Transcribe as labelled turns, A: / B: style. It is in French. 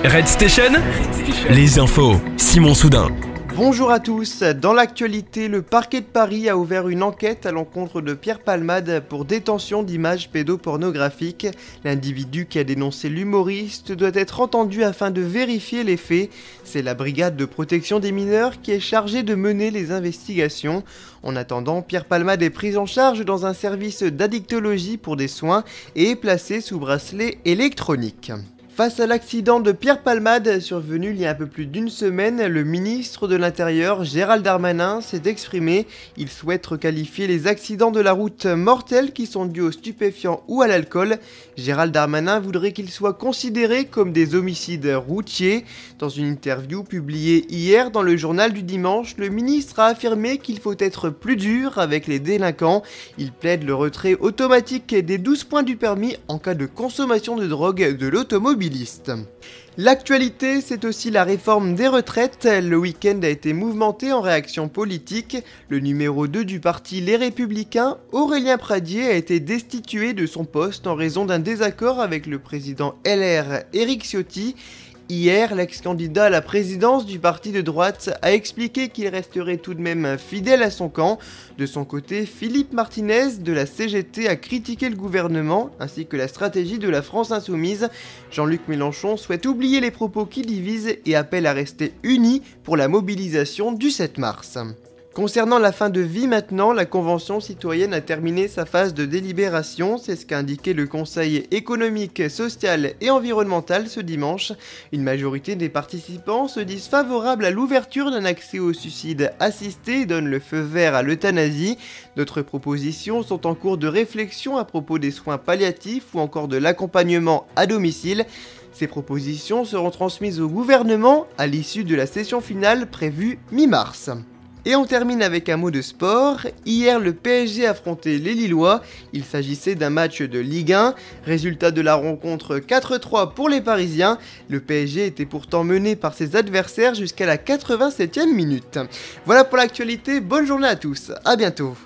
A: Red Station, les infos, Simon Soudin.
B: Bonjour à tous, dans l'actualité, le parquet de Paris a ouvert une enquête à l'encontre de Pierre Palmade pour détention d'images pédopornographiques. L'individu qui a dénoncé l'humoriste doit être entendu afin de vérifier les faits. C'est la brigade de protection des mineurs qui est chargée de mener les investigations. En attendant, Pierre Palmade est pris en charge dans un service d'addictologie pour des soins et est placé sous bracelet électronique. Face à l'accident de Pierre Palmade survenu il y a un peu plus d'une semaine, le ministre de l'Intérieur, Gérald Darmanin, s'est exprimé. Il souhaite requalifier les accidents de la route mortels qui sont dus aux stupéfiants ou à l'alcool. Gérald Darmanin voudrait qu'ils soient considérés comme des homicides routiers. Dans une interview publiée hier dans le journal du dimanche, le ministre a affirmé qu'il faut être plus dur avec les délinquants. Il plaide le retrait automatique des 12 points du permis en cas de consommation de drogue de l'automobile. L'actualité, c'est aussi la réforme des retraites. Le week-end a été mouvementé en réaction politique. Le numéro 2 du parti Les Républicains, Aurélien Pradier, a été destitué de son poste en raison d'un désaccord avec le président LR Éric Ciotti. Hier, l'ex-candidat à la présidence du parti de droite a expliqué qu'il resterait tout de même fidèle à son camp. De son côté, Philippe Martinez de la CGT a critiqué le gouvernement ainsi que la stratégie de la France Insoumise. Jean-Luc Mélenchon souhaite oublier les propos qui divisent et appelle à rester unis pour la mobilisation du 7 mars. Concernant la fin de vie maintenant, la Convention citoyenne a terminé sa phase de délibération, c'est ce qu'a indiqué le Conseil économique, social et environnemental ce dimanche. Une majorité des participants se disent favorables à l'ouverture d'un accès au suicide assisté et donnent le feu vert à l'euthanasie. D'autres propositions sont en cours de réflexion à propos des soins palliatifs ou encore de l'accompagnement à domicile. Ces propositions seront transmises au gouvernement à l'issue de la session finale prévue mi-mars. Et on termine avec un mot de sport. Hier, le PSG affrontait les Lillois. Il s'agissait d'un match de Ligue 1. Résultat de la rencontre 4-3 pour les Parisiens. Le PSG était pourtant mené par ses adversaires jusqu'à la 87e minute. Voilà pour l'actualité, bonne journée à tous, à bientôt.